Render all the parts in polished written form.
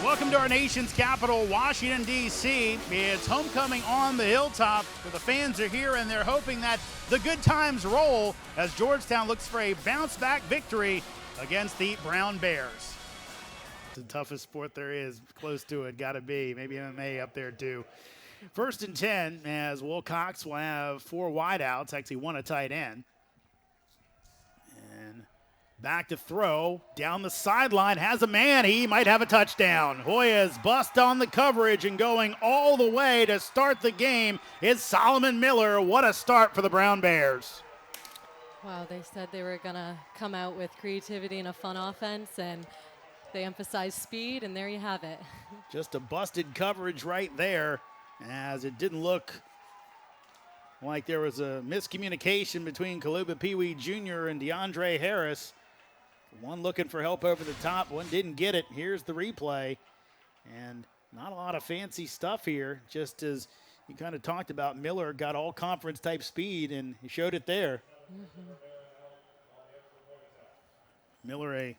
Welcome to our nation's capital, Washington, D.C. It's homecoming on the hilltop, where the fans are here and they're hoping that the good times roll as Georgetown looks for a bounce-back victory against the Brown Bears. It's the toughest sport there is, close to it, got to be. Maybe MMA up there too. 1st and 10 as Wilcox will have 4 wideouts, actually 1 a tight end. And back to throw, down the sideline, has a man, he might have a touchdown. Hoyas bust on the coverage and going all the way to start the game is Solomon Miller. What a start for the Brown Bears. Wow, they said they were gonna come out with creativity and a fun offense, and they emphasized speed, and there you have it. Just a busted coverage right there, as it didn't look like there was a miscommunication between Kaluba Pee-wee Jr. and DeAndre Harris. One looking for help over the top, one didn't get it. Here's the replay, and not a lot of fancy stuff here, just as you kind of talked about. Miller got all conference type speed, and he showed it there. Miller, his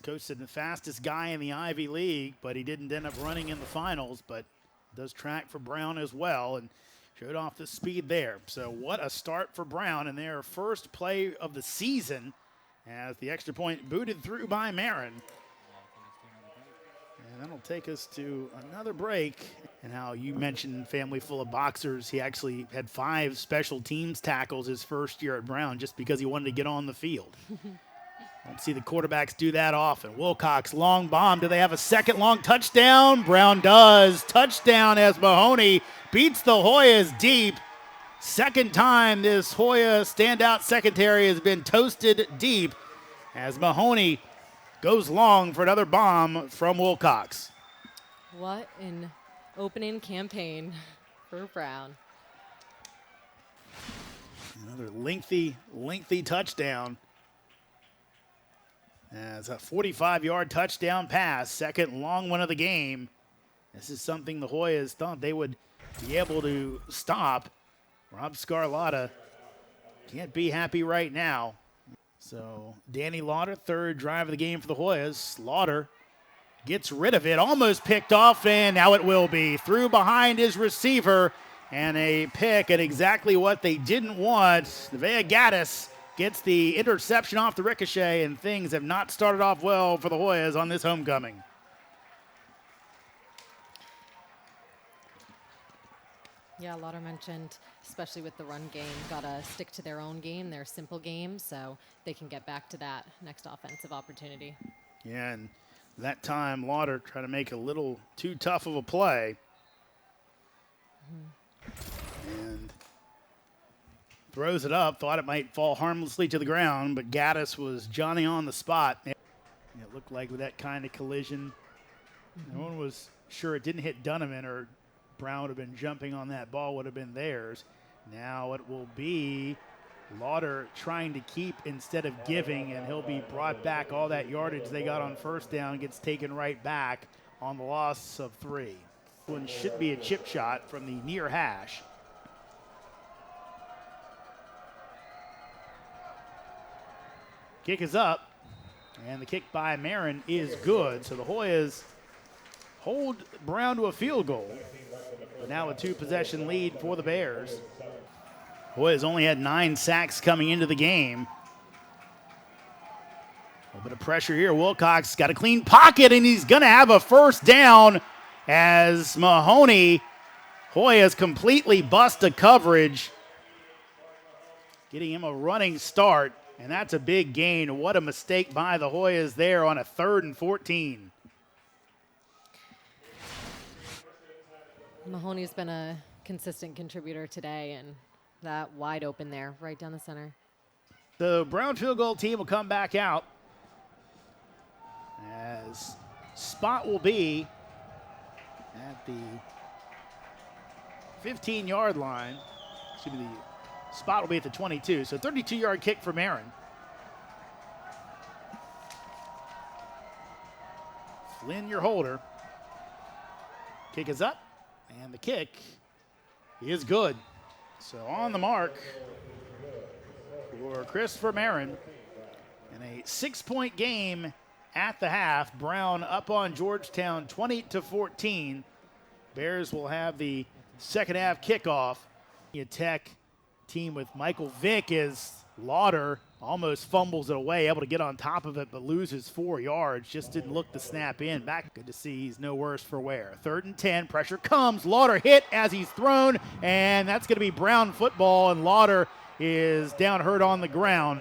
coach said the fastest guy in the Ivy League, but he didn't end up running in the finals, but does track for Brown as well, and showed off the speed there. So what a start for Brown in their first play of the season, as the extra point booted through by Marin. And that'll take us to another break. And how you mentioned family full of boxers, he actually had 5 special teams tackles his first year at Brown just because he wanted to get on the field. Don't see the quarterbacks do that often. Wilcox, long bomb. Do they have a second long touchdown? Brown does. Touchdown as Mahoney beats the Hoyas deep. Second time this Hoya standout secondary has been toasted deep as Mahoney goes long for another bomb from Wilcox. What an opening campaign for Brown. Another lengthy touchdown. As a 45-yard touchdown pass, second long one of the game. This is something the Hoyas thought they would be able to stop. Rob Scarlatta can't be happy right now. So Danny Lauder, third drive of the game for the Hoyas. Lauder gets rid of it, almost picked off, and now it will be. Through behind his receiver, and a pick at exactly what they didn't want. Nevaeh Gaddis gets the interception off the ricochet, and things have not started off well for the Hoyas on this homecoming. Yeah, Lauder mentioned, especially with the run game, gotta stick to their own game, their simple game, so they can get back to that next offensive opportunity. Yeah, and that time Lauder tried to make a little too tough of a play. And throws it up, thought it might fall harmlessly to the ground, but Gaddis was Johnny on the spot. It looked like with that kind of collision, no one was sure it didn't hit Dunneman, or Brown would have been jumping on that ball, would have been theirs. Now it will be Lauder trying to keep instead of giving, and he'll be brought back. All that yardage they got on first down gets taken right back on the loss of 3. One should be a chip shot from the near hash. Kick is up, and the kick by Marin is good. So the Hoyas hold Brown to a field goal, but now a 2-possession lead for the Bears. Hoyas only had 9 sacks coming into the game. A little bit of pressure here. Wilcox got a clean pocket, and he's going to have a first down as Mahoney. Hoyas completely bust a coverage, getting him a running start. And that's a big gain. What a mistake by the Hoyas there on a 3rd and 14. Mahoney's been a consistent contributor today, and that wide open there, right down the center. The Brown field goal team will come back out, as spot will be at the 15-yard line. Excuse me, the spot will be at the 22, so 32-yard kick for Marin. Flynn, your holder. Kick is up, and the kick is good. So on the mark for Christopher Marin, in a 6-point game at the half. Brown up on Georgetown 20-14. Bears will have the second half kickoff. The Tech team with Michael Vick as Lauder almost fumbles it away, able to get on top of it, but loses 4 yards. Just didn't look to snap in. Back, good to see he's no worse for wear. 3rd and 10, pressure comes. Lauder hit as he's thrown, and that's going to be Brown football, and Lauder is down hurt on the ground.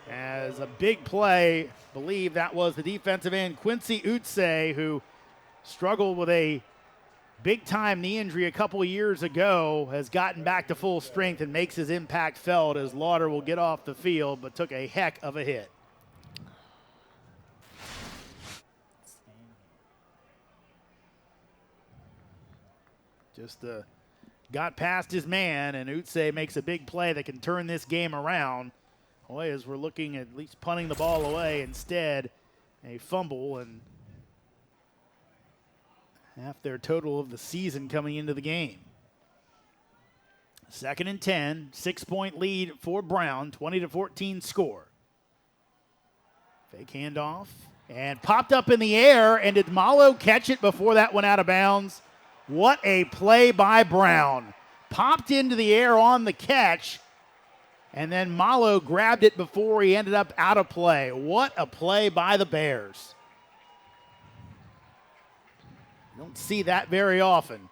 As a big play, believe that was the defensive end, Quincy Utse, who struggled with a big-time knee injury a couple of years ago, has gotten back to full strength and makes his impact felt as Lauder will get off the field, but took a heck of a hit. Just got past his man, and Utse makes a big play that can turn this game around. Hoyas were looking at least punting the ball away. Instead, a fumble, and half their total of the season coming into the game. 2nd and 10, 6-point lead for Brown, 20-14 score. Fake handoff, and popped up in the air, and did Malo catch it before that went out of bounds? What a play by Brown. Popped into the air on the catch, and then Malo grabbed it before he ended up out of play. What a play by the Bears. Don't see that very often.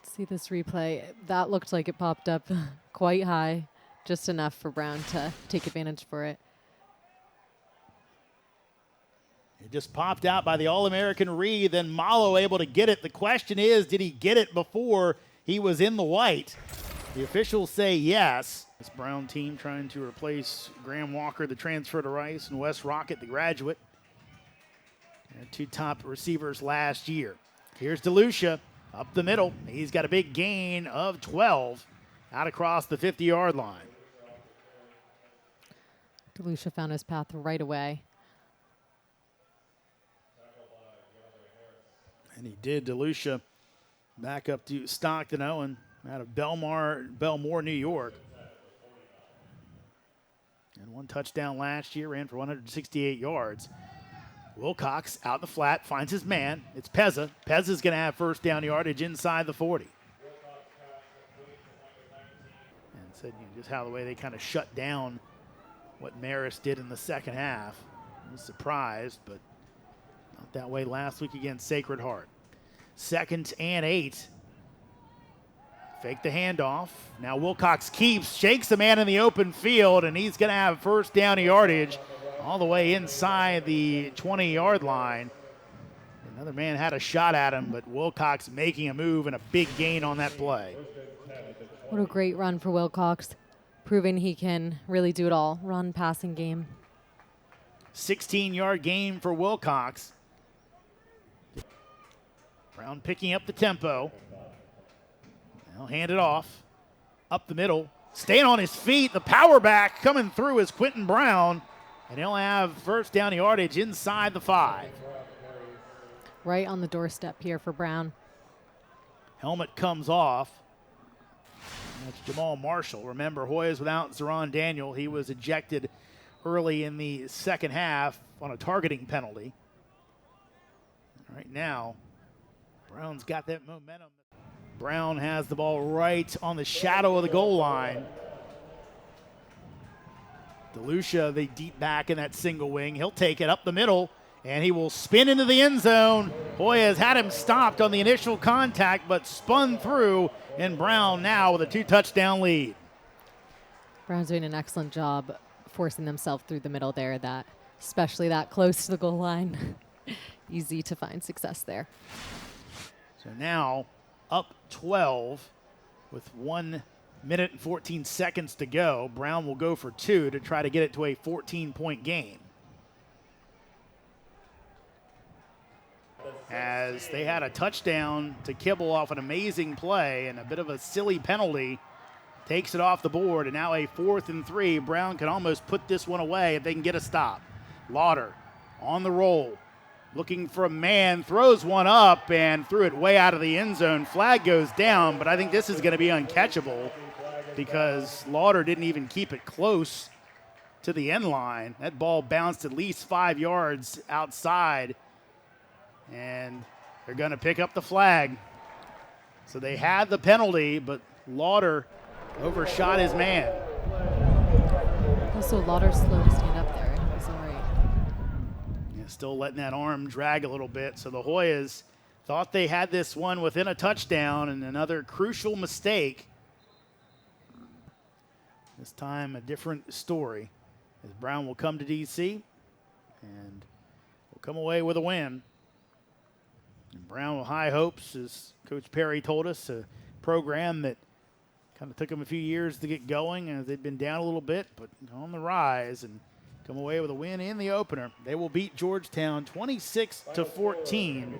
See this replay. That looked like it popped up quite high, just enough for Brown to take advantage for it. It just popped out by the All-American Reed, then Malo able to get it. The question is, did he get it before he was in the white? The officials say yes. This Brown team trying to replace Graham Walker, the transfer to Rice, and Wes Rocket, the graduate. And 2 top receivers last year. Here's DeLucia up the middle. He's got a big gain of 12 out across the 50-yard line. DeLucia found his path right away. And he did. DeLucia back up to Stockton Owen out of Belmore, New York. And 1 touchdown last year, ran for 168 yards. Wilcox out in the flat, finds his man. It's Pezza. Pezza's going to have first down yardage inside the 40. And said, just how the way they kind of shut down what Maris did in the second half. I was surprised, but not that way last week against Sacred Heart. 2nd and 8. Fake the handoff. Now Wilcox keeps, shakes the man in the open field, and he's going to have first down yardage all the way inside the 20-yard line. Another man had a shot at him, but Wilcox making a move and a big gain on that play. What a great run for Wilcox, proving he can really do it all. Run, passing game. 16-yard gain for Wilcox. Brown picking up the tempo. Now hand it off. Up the middle. Staying on his feet. The power back coming through is Quentin Brown. And he'll have first down yardage inside the 5. Right on the doorstep here for Brown. Helmet comes off. That's Jamal Marshall. Remember, Hoyas without Zeron Daniel. He was ejected early in the second half on a targeting penalty. Right now, Brown's got that momentum. Brown has the ball right on the shadow of the goal line. DeLucia, the deep back in that single wing. He'll take it up the middle, and he will spin into the end zone. Hoyas had him stopped on the initial contact, but spun through, and Brown now with a 2-touchdown lead. Brown's doing an excellent job forcing themselves through the middle there, that especially that close to the goal line. Easy to find success there. So now up 12 with 1 minute and 14 seconds to go. Brown will go for 2 to try to get it to a 14-point game. As they had a touchdown to kibble off an amazing play, and a bit of a silly penalty takes it off the board, and now a 4th and 3. Brown can almost put this one away if they can get a stop. Lauder on the roll, looking for a man, throws one up and threw it way out of the end zone. Flag goes down, but I think this is going to be uncatchable because Lauder didn't even keep it close to the end line. That ball bounced at least 5 yards outside, and they're going to pick up the flag. So they had the penalty, but Lauder overshot his man. Also, Lauder slow to stand up there. He was all right. Yeah, still letting that arm drag a little bit. So the Hoyas thought they had this one within a touchdown, and another crucial mistake. This time a different story, as Brown will come to D.C. and will come away with a win. And Brown with high hopes, as Coach Perry told us, a program that kind of took them a few years to get going, and they've been down a little bit, but on the rise, and come away with a win in the opener. They will beat Georgetown 26-14